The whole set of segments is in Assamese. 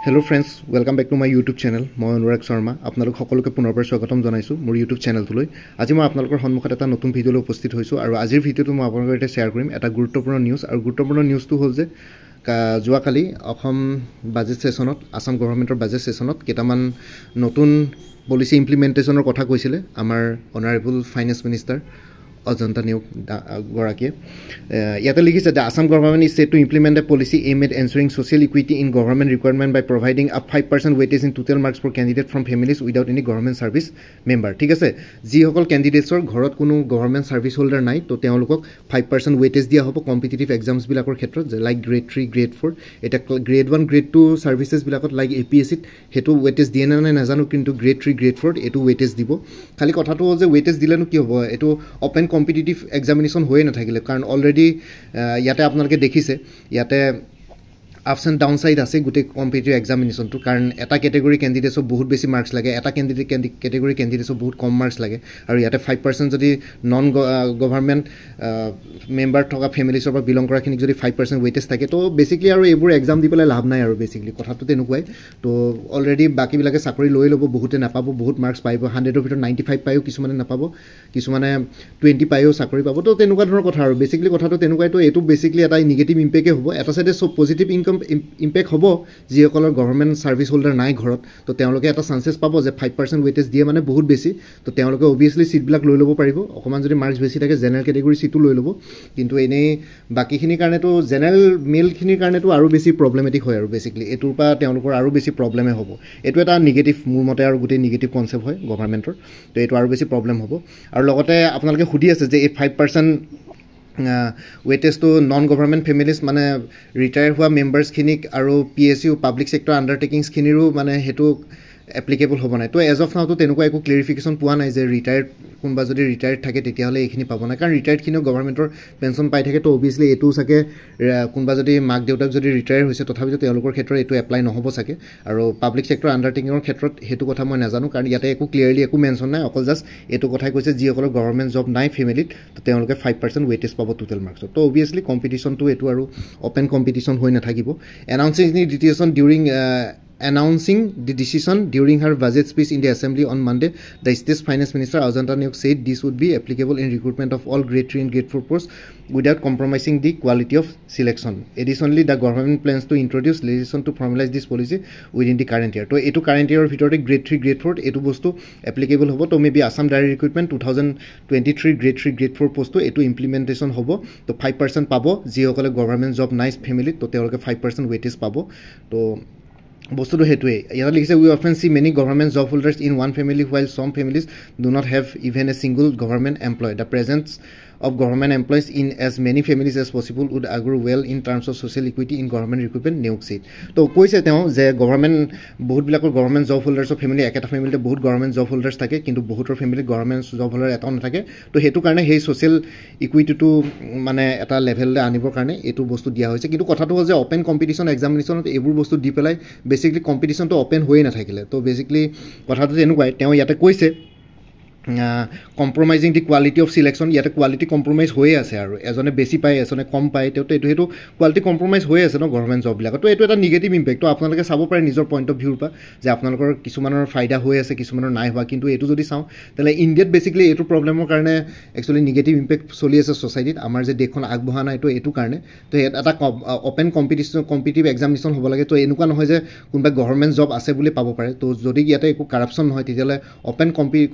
Hello friends, welcome back to my YouTube channel. মই অনুৰাগ শৰ্মা আপোনালোক সকলোকে পুনৰবাৰ স্বাগতম জনাইছো মোৰ YouTube চেনেলটোলৈ। আজি মই আপোনালোকৰ সন্মুখত এটা নতুন ভিডিঅলৈ উপস্থিত হৈছো আৰু আজিৰ ভিডিঅটো মই আপোনালোকৰ সৈতে শেয়াৰ কৰিম এটা গুৰুত্বপূৰ্ণ নিউজ আৰু গুৰুত্বপূৰ্ণ নিউজটো হ'ল যে যোৱাকালি অসম বাজেট সেশনত আসাম গভৰ্ণমেণ্টৰ বাজেট সেশনত কেইটামান নতুন পলিচি ইমপ্লিমেন্টেশনৰ কথা কৈছিলে আমাৰ honourable finance minister Ajanta Neok Gorake. Yata Ligis the Assam government is set to implement a policy aimed at ensuring social equity in government requirement by providing a 5% weightage in total marks for candidates from families without any government service member. ঠিক আছে যি সকল ক্যান্ডিডেটছৰ ঘৰত কোনো গভৰ্ণমেণ্ট সাৰ্ভিস হোল্ডাৰ নাই তো তেওঁলোকক 5% weightage দিয়া হ'ব কম্পিটিটিভ এক্সামছ বিলাকৰ ক্ষেত্ৰত লাইক গ্ৰেড 3 গ্ৰেড 4 এটা গ্ৰেড 1 গ্ৰেড 2 সাৰ্ভিসেস বিলাকত লাইক APSC হেতু weightage দিয়ে না নাজানো কিন্তু গ্ৰেড 3 গ্ৰেড 4 এটো weightage দিব খালি কথাটো হ'ল যে weightage দিলেনো কি হ'ব এটো ওপেন কম্পিটিটিভ এক্সামিনেশন হৈ না থাকিলে কাৰণ অলৰেডি ইয়াতে আপোনালোকে দেখিছে ইয়াতে আপস এণ্ড ডাউন সাইড আছে গুটে কম্পিটিটিভ এক্সামিনেশনটো কাৰণ এটা ক্যাটেগৰি ক্যান্ডিডেটছৰ বহুত বেছি মাৰ্কস লাগে এটা ক্যাটেগৰি ক্যান্ডিডেটছৰ বহুত কম মাৰ্কস লাগে আৰু ইয়াতে 5% যদি নন গভৰ্ণমেণ্ট মেম্বাৰ থকা ফ্যামিলিছৰ পৰা বিলং কৰা খিনিক যদি 5% ওয়েটেজ থাকে তো বেসিক্যালি আৰু এইবোৰ এক্সাম দি পেলাই লাভ নাই আৰু বেসিক্যালি কথাটো তেনেকুৱাই তো অলৰেডি বাকি বিলাকে চাকৰি লৈ ল'ব বহুতে নাপাব বহুত মাৰ্কস পাইব 100 ৰ ভিতৰত 95 পাইও কিছুমানে নাপাব কিছুমানে 20 পাইও চাকৰি পাব তো তেনেকুৱা ধৰণৰ কথা আৰু বেসিক্যালি কথাটো তেনেকুৱাই তো এটো বেসিক্যালি এটা নেগেটিভ ইম্পেক্টে হ'ব এটা সাইডে সব পজিটিভ ইম্পেক্ট হ'ব যিসকলৰ গভৰ্ণমেণ্ট সাৰ্ভিস হোল্ডাৰ নাই ঘৰত তো তেওঁলোকে এটা চান্সেস পাব যে 5% ওয়েটেজ দিয়ে মানে বহুত বেছি তো তেওঁলোকে অবিয়াসলি সিট বিলাক লৈ ল'ব পাৰিব অকমান যদি মাৰ্কস বেছি থাকে জেনাৰেল ক্যাটেগৰি সিটটো লৈ ল'ব কিন্তু এনে বাকিখিনিৰ কাৰণে তো জেনাৰেল মেল খিনিৰ কাৰণে তো আৰু বেছি প্ৰবলেমেটিক হয় আৰু বেসিক্যালি এটোৰ পৰা তেওঁলোকৰ আৰু বেছি প্ৰবলেমে হ'ব এটো এটা নেগেটিভ মোৰ মতে আৰু গুটে নেগেটিভ কনসেপ্ট হয় গভৰ্ণমেণ্টৰ তো এটো আৰু বেছি প্ৰবলেম হ'ব আৰু লগতে আপোনালোকে সুধি আছে যে এই 5% weightage to non government families মানে ৰিটায়াৰ হোৱা মেম্বাৰ্স খিনিক আৰু PSU পাব্লিক সেক্টৰ আন্ডাৰটেকিংস খিনিৰো মানে হেতু এপ্লিকেবল হ'ব নাই তো এজ অফ নাও তো তেনেকুৱা একো ক্লেৰিফিকেশন পোৱা নাই যে ৰিটায়াৰ্ড কোনবা যদি ৰিটায়াৰ্ড থাকে তেতিয়াহলে এইখিনি পাব না কাৰণ ৰিটায়াৰ্ড খিনিও গভৰ্ণমেণ্টৰ পেনশন পাই থাকে তো অবিয়াসলি এটো সাকে কোনবা যদি মাক দেউতাক যদি ৰিটায়াৰ হৈছে তথাপিতো তেওঁলোকৰ ক্ষেত্ৰত এটো এপ্লাই নহব সাকে আৰু পাব্লিক সেক্টৰ আন্ডাৰটেকিংৰ ক্ষেত্ৰত হেতু কথা মই নাজানো কাৰণ ইয়াতে একো ক্লিয়াৰলি একো মেনশন নাই অকল জাস্ট এটো কথাই কৈছে যিসকলৰ গভৰ্ণমেণ্ট জব নাই ফ্যামিলিত তো তেওঁলোকে 5% ওয়েটেজ পাব টোটাল মাৰ্কস তো অবিয়াসলি কম্পিটিশন তো এটো আৰু ওপেন কম্পিটিশন হৈ নাথাকিব announcing the decision during her budget speech in the assembly on Monday, the state finance minister Ajanta Neok said this would be applicable in recruitment of all grade 3 and grade 4 posts without compromising the quality of selection. Additionally, the government plans to introduce legislation to formalize this policy within the current year. So, eto current year ভিতৰতে grade 3 grade 4 eto বস্তু applicable হ'ব তো maybe Assam Direct Recruitment 2023 grade 3 grade 4 post eto implementation হ'ব তো 5% পাব যিসকলে গভৰ্ণমেণ্ট জব নাই ফ্যামিলি তো তেওঁলোকে 5% ওয়েটেজ পাব তো বস্তুটো হেতুৱে ইয়াত লিখিছে we often see many government job holders in one family while some families do not have even a single government employee. The presence of government employees in as many families as possible would augur well in terms of social equity in government recruitment, Neok said. তো কৈছে তেওঁ যে গভৰ্ণমেণ্ট বহুত বিলাকৰ গভৰ্ণমেণ্ট জব হোল্ডাৰ্ছৰ ফ্যামিলি একটা ফ্যামিলিতে বহুত গভৰ্ণমেণ্ট জব হোল্ডাৰ্ছ থাকে কিন্তু বহুতৰ ফ্যামিলি গভৰ্ণমেণ্ট জব হোল্ডাৰ এটাও নাথাকে তো হেতু কাৰণে সেই সোশ্যাল ইকুইটিটো মানে এটা লেভেললৈ আনিবৰ কাৰণে এটো বস্তু দিয়া হৈছে কিন্তু কথাটো হ'ল যে ওপেন কম্পিটিশন এক্সামিনেশনত এইবোৰ বস্তু দি পেলাই বেসিক্যালি কম্পিটিশনটো ওপেন হৈ নাথাকিলে তো বেসিক্যালি কথাটো এনেকুৱাই তেওঁ ইয়াতে কৈছে compromising the quality of selection yata quality compromise hoye ase aru ejone besi pai esone kom pai to etu quality compromise hoye ase no government job laga to etu eta negative impact to apnaloke sabo pare nijor point of view pa je apnalokor kisumanor faida hoye ase kisumanor nai howa kintu etu jodi saw tele india basically etu problem or karone actually negative impact soli ase society amar je dekhon agboha nai to etu karone to eta open competition competitive examination hobo lage to enuka nohoy je kunba government job ase boli pabo pare to jodi yata eku corruption nohoy titele open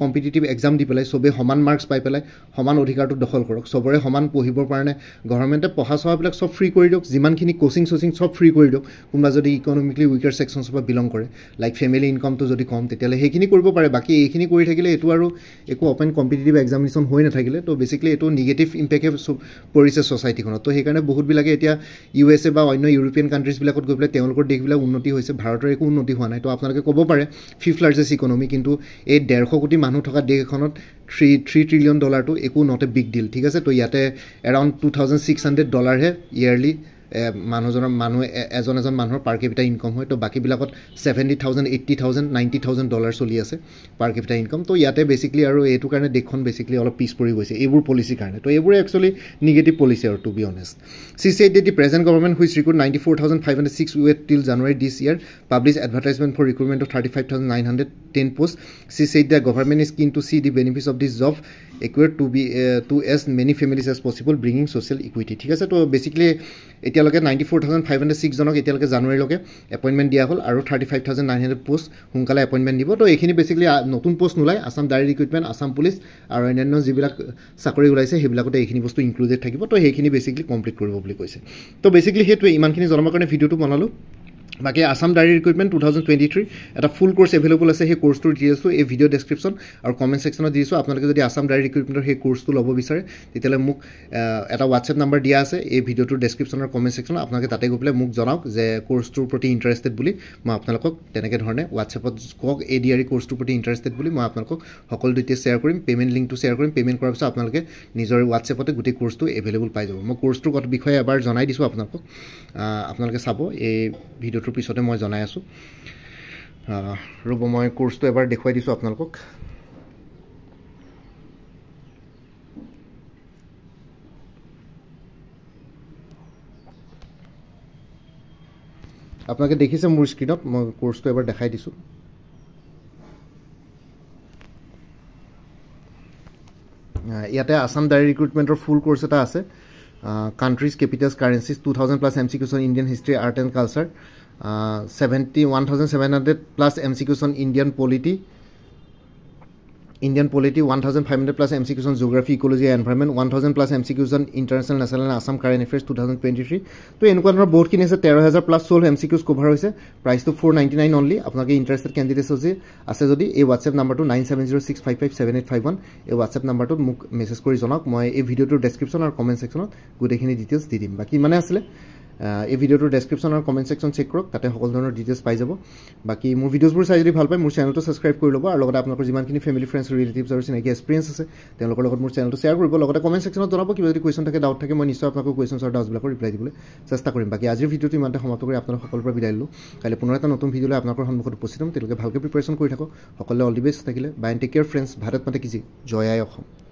competitive exam দি পেলাই সবে সমান মার্কস পাই পেলাই সমান অধিকাৰটো দখল কৰক সবৰে সমান পঢ়িবৰ কাৰণে গভৰ্ণমেণ্টে পঢ়া সহাবিলাক সব ফ্ৰী কৰি দিয়ক যিমানখিনি কোচিং সব ফ্ৰী কৰি দিয়ক কোনবা যদি ইকোনমিক্যালি উইকাৰ সেকশনছ পৰা বিলং কৰে লাইক ফ্যামিলি ইনকামটো যদি কম তেতিয়ালে হেখিনি কৰিব পাৰে বাকি এইখিনি কৰি থাকিলে এটো আৰু একো ওপেন কম্পিটিটিভ এক্সামিনেশন হৈ নাথাকিলে তো বেসিক্যালি এটো নেগেটিভ ইম্পেক্ট পৰিছে সোসাইটিখনত তো হেকাৰণে বহুত বিলাকে এতিয়া USA বা অন্য ইউৰোপিয়ান কান্ট্ৰিজ বিলাকত গৈ পেলাই তেওঁলোকৰ দেশবিলাক উন্নতি হৈছে ভাৰতৰ একো উন্নতি হোৱা নাই তো আপোনালোকে ক'ব পাৰে ফিফথ লাৰ্জেষ্ট ইকোনমি কিন্তু এই 150 কোটি মানুহ থকা দেশখনত $3 trillion to ekku not a big deal ঠিক আছে তো ইয়াতে around $2,600 হে yearly মানুহ এজন মানুহৰ পাৰ কেপিটা ইনকম হয় তো বাকীবিলাকত $70,000 $80,000 $90,000 চলি আছে পাৰ কেপিটা ইনকম তো ইয়াতে বেচিকলি আৰু এইটো কাৰণে দেশখন বেচিকলি অলপ পিছ পৰি গৈছে এইবোৰ পলিচিৰ কাৰণে তো এইবোৰে একচুৱেলি নিগেটিভ পলিচি আৰু to be honest she said that the present government which recruit 94,506 UAT till January this year published advertisement for recruitment of 35,910 posts. She said that government is keen to see the benefits of this job equate to as many families as possible bringing social equity. ঠিক আছে তো বেসিক্যালি এতিয়ালৈকে 94,506 জনক এতিয়ালৈকে জানুৱাৰীলৈকে এপইণ্টমেণ্ট দিয়া হ'ল আৰু 35,900 পোষ্ট সোনকালে এপইণ্টমেণ্ট দিব তো এইখিনি বেসিক্যালি নতুন পোষ্ট নোলায় Assam direct recruitment Assam police আৰু অন্যান্য যিবিলাক চাকৰি ওলাইছে সেইবিলাকতে এইখিনি বস্তু ইনক্লুডেড থাকিব তো সেইখিনি বেসিক্যালি কমপ্লিট কৰিব বুলি কৈছে তো বেসিক্যালি সেইটোৱে ইমানখিনি জনাবৰ কাৰণে ভিডিঅ'টো বনালোঁ বাকি আসাম ডাইৰেক্ট ৰিক্ৰুটমেণ্ট 2023 এটা ফুল কোৰ্স এভেইলেবল আছে সেই কোৰ্সটোৰ ডিটেইলছটো এই ভিডিও ডেসক্ৰিপশ্যন আৰু কমেন্ট সেকশনত দিছো আপোনালোকে যদি আসাম ডাইৰেক্ট ৰিক্ৰুটমেণ্টৰ সেই কোৰ্সটো ল'ব বিচাৰে তেতিয়ালে মোক এটা WhatsApp নম্বৰ দিয়া আছে এই ভিডিওটোৰ ডেসক্ৰিপশ্যনৰ কমেন্ট সেকশনত আপোনালোকে তাতে গৈ পেলাই মোক জনাওক যে কোৰ্সটোৰ প্ৰতি ইন্টাৰেষ্টেড বুলি মই আপোনালোকক তেনেকৈ ধৰণে WhatsAppত কক এডিআৰই কোৰ্সটোৰ প্ৰতি ইন্টাৰেষ্টেড বুলি মই আপোনালোকক সকলো ডিটেইলছ শ্বেয়াৰ কৰিম পেমেন্ট লিংকটো শ্বেয়াৰ কৰিম পেমেন্ট কৰাৰ পিছত আপোনালোকে নিজৰ WhatsAppতে গোটেই কোৰ্সটো এভেইলেবল পাই যাব মই কোৰ্সটোৰ বিষয়ে এবাৰ জনাই দিছো আপোনালোকক আপোনালোকে চাব এই ভিডিওটোৰ পিছতে মই জনাই আছো ৰব মই কোৰ্সটো এবাৰ দেখুৱাই দিছো আপোনালোকক আপোনালোকে দেখিছে মোৰ স্ক্ৰিনত মই কোৰ্সটো এবাৰ দেখাই দিছো ইয়াতে আসাম ডাইৰেক্ট ৰিক্ৰুটমেণ্টৰ ফুল কোৰ্স এটা আছে countries capitals currencies 2000 plus MCQs on Indian history art and culture 71,700 plus MCQs on Indian polity 1,500 plus MCQs on geography ecology and environment 1,000 plus MCQs on international national and Assam current affairs 2023 তো এনেকুৱা ধৰণৰ বহুত কিনি আছে 13,000 প্লাস 12 MCQs কভাৰ হৈছে প্ৰাইস তো 499 অনলি আপোনালোকে ইন্টাৰেষ্টেড ক্যান্ডিডেটস আছে যদি এই WhatsApp নম্বৰটো 9706557851 এই WhatsApp নম্বৰটো মোক মেসেজ কৰি জনাওক মই এই ভিডিওটোৰ ডেসক্ৰিপশ্যন আৰু কমেন্ট সেকশনত গোটেইখিনি ডিটেইলছ দি দিম বাকি মানে আসলে এই ভিডিওটোৰ ডেসক্ৰিপশ্যন আৰু কমেন্ট সেকশন চেক কৰক তাতে সকলো ধৰণৰ ডিটেইলছ পাই যাব বাকি মোৰ ভিডিওছবোৰ চাই যদি ভাল পায় মোৰ চেনেলটো সাবস্ক্ৰাইব কৰি ল'ব আৰু লগতে আপোনালোকৰ যিমানখিনি ফ্যামিলি ফ্ৰেন্ডছ ৰিলেটিভছ আৰু চিনাকি এক্সপেৰিয়েন্স আছে তেওঁলোকৰ লগত মোৰ চেনেলটো শ্বেয়াৰ কৰিব লগতে কমেন্ট সেকশনত জনাব কিবা যদি কোৱেশ্চন থাকে ডাউট থাকে মই নিশ্চয় আপোনালোকৰ কোৱেশ্চনছ আৰু ডাউটছবিলাকৰ ৰিপ্লাই দিবলৈ চেষ্টা কৰিম বাকি আজিৰ ভিডিওটো ইমানতে সমাপ্ত কৰি আপোনালোক সকলোৰ পৰা বিদায় ললো কাইলৈ পুনৰ এটা নতুন ভিডিঅ'লৈ আপোনালোকৰ সন্মুখত উপস্থিত হ'ম তেওঁলোকে ভালকৈ প্ৰিপাৰেচন কৰি থাকক সকলোৱে অল দি বেষ্ট থাকিলে bye and take care friends Bharat মাতা কি জয় আই অসম